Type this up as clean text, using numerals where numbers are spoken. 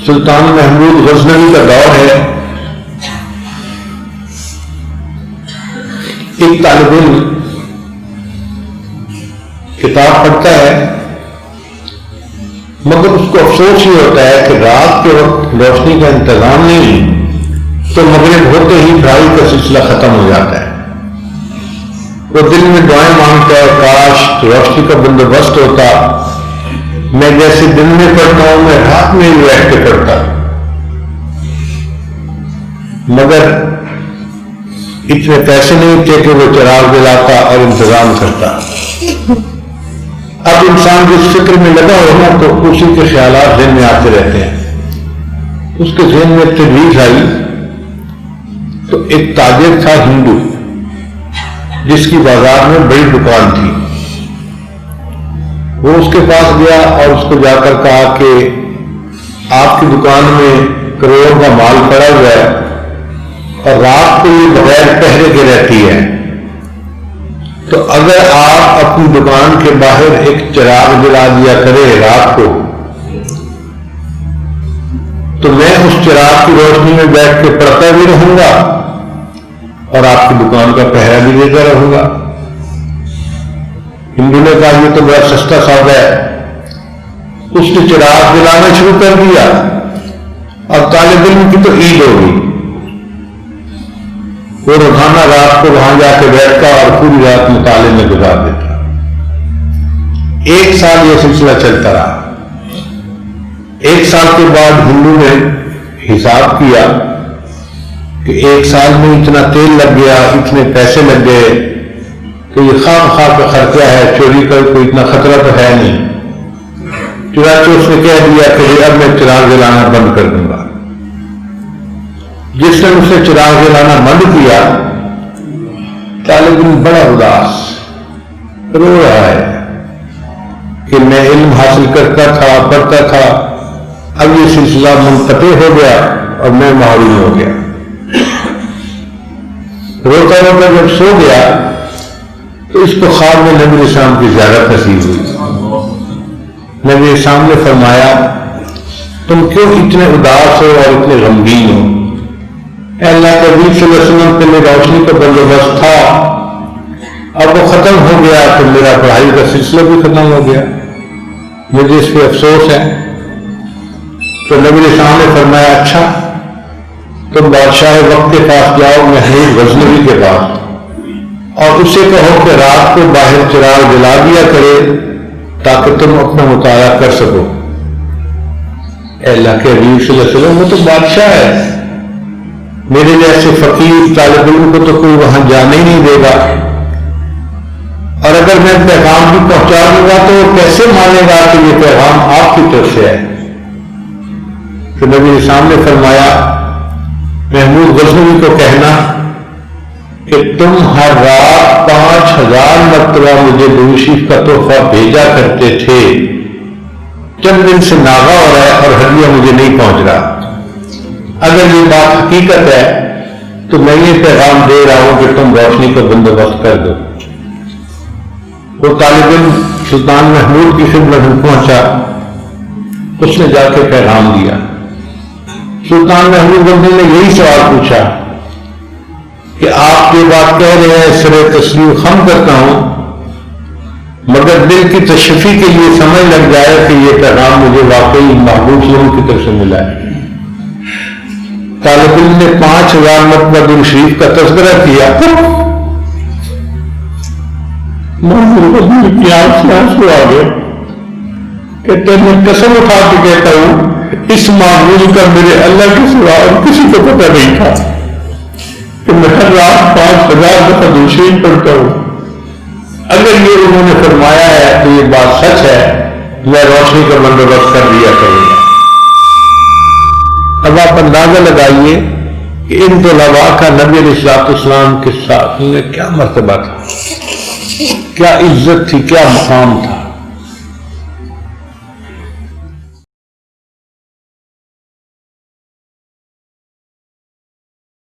سلطان محمود غزنوی کا دور ہے. ایک طالب علم کتاب پڑھتا ہے مگر اس کو افسوس ہی ہوتا ہے کہ رات کے وقت روشنی کا انتظام نہیں تو مغرب ہوتے ہی پڑھائی کا سلسلہ ختم ہو جاتا ہے. وہ دل میں دعائیں مانگتا ہے کاش روشنی کا بندوبست ہوتا، میں جیسے دن میں پڑھتا ہوں میں رات میں ہی بیٹھ کے پڑھتا، مگر اتنے پیسے نہیں تھے کہ وہ چراغ جلاتا اور انتظام کرتا. اب انسان جس فکر میں لگا ہو نا تو اسی کے خیالات ذہن میں آتے رہتے ہیں. اس کے ذہن میں تجویز آئی تو ایک تاجر تھا ہندو جس کی بازار میں بڑی دکان تھی. وہ اس کے پاس گیا اور اس کو جا کر کہا کہ آپ کی دکان میں کروڑوں کا مال پڑا ہوا ہے اور رات کو یہ بغیر پہرے کے رہتی ہے، تو اگر آپ اپنی دکان کے باہر ایک چراغ جلا دیا کرے رات کو تو میں اس چراغ کی روشنی میں بیٹھ کے پڑھتا بھی رہوں گا اور آپ کی دکان کا پہرا بھی دیتا رہوں گا. ہندو نے کہا یہ تو بڑا سستا سودا ہے. اس نے چراغ جلانا شروع کر دیا اور طالب علم کی تو عید ہوگی. وہ روزانہ رات کو وہاں جا کے بیٹھتا اور پوری رات مطالعے میں گزار دیتا. 1 سال یہ سلسلہ چلتا رہا. 1 سال کے بعد ہندو نے حساب کیا کہ 1 سال میں اتنا تیل لگ گیا، اتنے پیسے لگ گئے کہ یہ خام خواہ کا خرچہ ہے، چوری کا کوئی اتنا خطرہ تو ہے نہیں. چنانچہ اس نے کہہ دیا کہ اب میں چراغ جلانا بند کر دوں گا. جس نے اسے چراغ جلانا بند کیا طالب علم بڑا اداس رو رہا ہے کہ میں علم حاصل کرتا تھا، پڑھتا تھا، اب یہ سلسلہ منقطع ہو گیا اور میں محروم ہو گیا. روتا روتا جب سو گیا تو اس کو خواب میں نبی اسلام کی زیارت نصیب ہوئی. نبی اسلام نے فرمایا تم کیوں اتنے اداس ہو اور اتنے غمگین ہو؟ اے اللہ کے نبی صلی اللہ علیہ وسلم کے لیے روشنی کا بندوبست تھا، اب وہ ختم ہو گیا تو میرا پڑھائی کا سلسلہ بھی ختم ہو گیا، مجھے اس پہ افسوس ہے. تو نبی اسلام نے فرمایا اچھا تم بادشاہ وقت کے پاس جاؤ محمود غزنوی کے پاس اور اسے کہو کہ رات کو باہر چراغ جلا دیا کرے تاکہ تم اپنا مطالعہ کر سکو. اے اللہ کے حبیب صلی اللہ علیہ وسلم وہ تو بادشاہ ہے، میرے جیسے فقیر طالب علم کو تو کوئی وہاں جانے ہی نہیں دے گا، اور اگر میں پیغام بھی پہنچا دوں گا تو وہ کیسے مانے گا کہ یہ پیغام آپ کی طرف سے ہے؟ تو نبی اسلام نے فرمایا محمود غزنوی کو کہنا کہ تم ہر رات 5000 مرتبہ مجھے درود شریف کا تحفہ بھیجا کرتے تھے، چند دن سے ناغا ہو رہا ہے اور ہدیہ مجھے نہیں پہنچ رہا. اگر یہ بات حقیقت ہے تو میں یہ پیغام دے رہا ہوں کہ تم روشنی کا بندوبست کر دو. وہ طالب علم سلطان محمود کی خدمت میں پہنچا، اس نے جا کے پیغام دیا. سلطان محمود نے یہی سوال پوچھا کہ آپ یہ بات کہہ رہے ہیں سر تسلیم خم کرتا ہوں، مگر دل کی تشفی کے لیے سمجھ لگ جائے کہ یہ پیغام مجھے واقعی محبوب لوگوں کی طرف سے ملا ہے. طالب علم نے 5000 مرتبہ درود شریف کا تذکرہ کیا. محمود غزنوی کی آنکھ سے آنسو آ گئے کہ میں قسم اٹھا کے کہتا ہوں اس معمول کا میرے اللہ کے سوا اور کسی کو پتہ نہیں تھا کہ میں ہر رات 5000 دفعہ درود شریف پڑھتا ہوں. اگر یہ انہوں نے فرمایا ہے تو یہ بات سچ ہے، میں روشنی کا بندوبست کر دیا کروں گا. اب آپ اندازہ لگائیے کہ ان طلباء کا نبی علیہ السلام کے ساتھ کیا مرتبہ تھا، کیا عزت تھی، کیا مقام تھا.